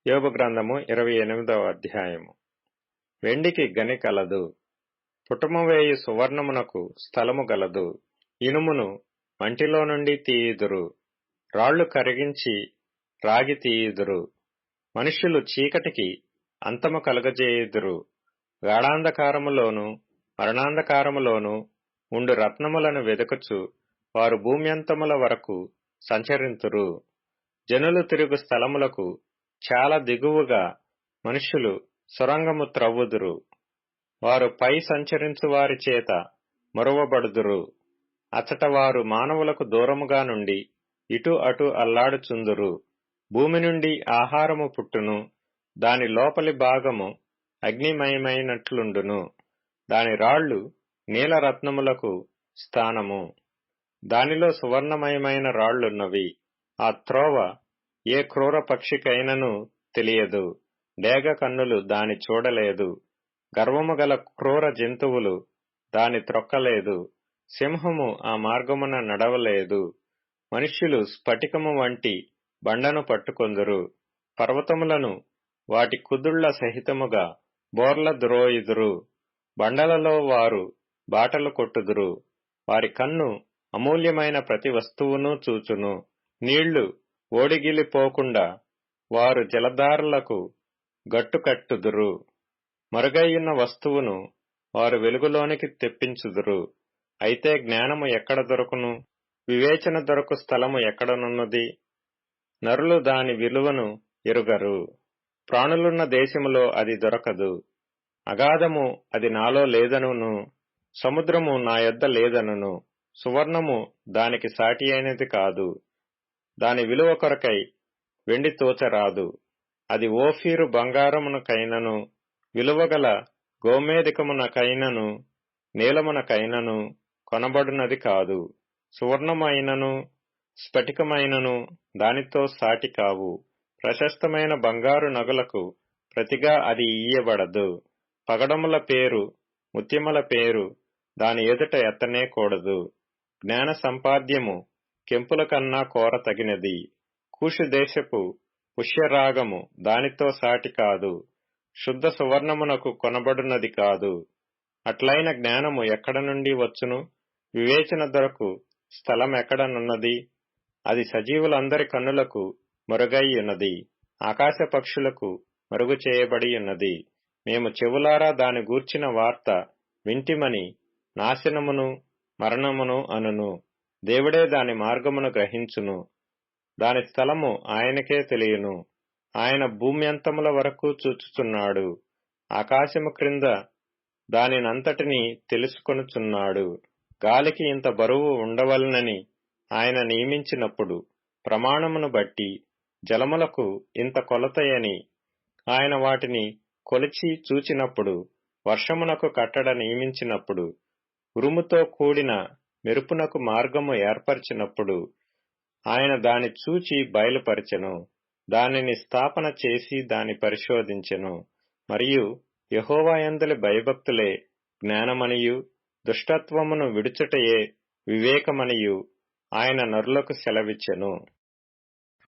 యోబు గ్రంథము 28వ అధ్యాయము. వెండికి గని కలదు, పుటమువేయు సువర్ణమునకు స్థలము గలదు. ఇనుమును మంటిలో నుండి తీయుదురు, రాళ్లు కరిగించి రాగి తీయుదురు. మనుష్యులు చీకటికి అంతము కలుగజేయుదురు. గాఢాంధకారములోను మరణాంధకారములోను ఉండు రత్నములను వెదకుచు వారు భూమ్యంతముల వరకు సంచరింతురు. జనులు తిరుగు స్థలములకు చాలా దిగువగా మనుష్యులు సొరంగము త్రవ్వుదురు. వారు పై సంచరించు వారి చేత మరువబడుదురు. అచట వారు మానవులకు దూరముగా నుండి ఇటు అటు అల్లాడుచుందురు. భూమి నుండి ఆహారము పుట్టును, దాని లోపలి భాగము అగ్నిమయమైనట్లుండును. దాని రాళ్లు నీలరత్నములకు స్థానము, దానిలో సువర్ణమయమైన రాళ్లున్నవి. ఆ త్రోవ ఏ క్రూర పక్షికైనను తెలియదు, డేగ కన్నులు దాని చూడలేదు. గర్వము గల క్రూర జంతువులు దాని త్రొక్కలేదు. సింహము ఆ మార్గమున నడవలేదు. మనుష్యులు స్ఫటికము వంటి బండను పట్టుకొందురు. పర్వతములను వాటి కుదుళ్ల సహితముగా బోర్ల ద్రోయుదురు. బండలలో వారు బాటలు కొట్టుదురు. వారి కన్ను అమూల్యమైన ప్రతి వస్తువును చూచును. నీళ్లు ఓడిగిలిపోకుండా వారు జలధారలకు గట్టు కట్టుదురు. మరుగైయున్న వస్తువును వారు వెలుగులోనికి తెప్పించుదురు. అయితే జ్ఞానము ఎక్కడ దొరకును? వివేచన దొరకు స్థలము ఎక్కడనున్నది? నరులు దాని విలువను ఎరుగరు. ప్రాణులున్న దేశములో అది దొరకదు. అగాధము అది నాలో లేదనును, సముద్రము నా యొద్ద లేదనును. సువర్ణము దానికి సాటి అయినది కాదు. దాని విలువ కొరకై వెండి తోచరాదు. అది ఓఫీరు బంగారమునకైనను, విలువగల గోమేధికమునకైనను, నీలమునకైనను కొనబడునది కాదు. సువర్ణమైనను స్ఫటికమైనను దానితో సాటి కావు. ప్రశస్తమైన బంగారు నగలకు ప్రతిగా అది ఇయ్యబడదు. పగడముల పేరు, ముత్యముల పేరు దాని ఎదుట ఎత్తనే కూడదు. జ్ఞాన సంపాద్యము కెంపుల కన్నా కోర తగినది. కూషు దేశపు పుష్యరాగము దానితో సాటి కాదు. శుద్ధ సువర్ణమునకు కొనబడునది కాదు. అట్లైన జ్ఞానము ఎక్కడ నుండి వచ్చును? వివేచన దొరకు స్థలమెక్కడనున్నది? అది సజీవులందరి కన్నులకు మరుగైయున్నది, ఆకాశ పక్షులకు మరుగు చేయబడి ఉన్నది. మేము చెవులారా దాని గూర్చిన వార్త వింటిమని నాశనమును మరణమును అనును. దేవుడే దాని మార్గమును గ్రహించును. దాని స్థలము ఆయనకే తెలియను. ఆయన భూమ్యంతముల వరకు చూచుచున్నాడు. ఆకాశము క్రింద దానినంతటినీ తెలుసుకొనుచున్నాడు. గాలికి ఇంత బరువు ఉండవలనని ఆయన నియమించినప్పుడు, ప్రమాణమును బట్టి జలములకు ఇంత కొలతయని ఆయన వాటిని కొలిచి చూచినప్పుడు, వర్షమునకు కట్టడ నియమించినప్పుడు, ఉరుముతో కూడిన మెరుపునకు మార్గము ఏర్పరిచినప్పుడు, ఆయన దాని చూచి బయలుపరచెను. దానిని స్థాపన చేసి దాని పరిశోధించెను. మరియు యెహోవా యందలి భయభక్తులే జ్ఞానమనియు, దుష్టత్వమును విడుచుటయే వివేకమనియు ఆయన నరులకు సెలవిచ్చెను.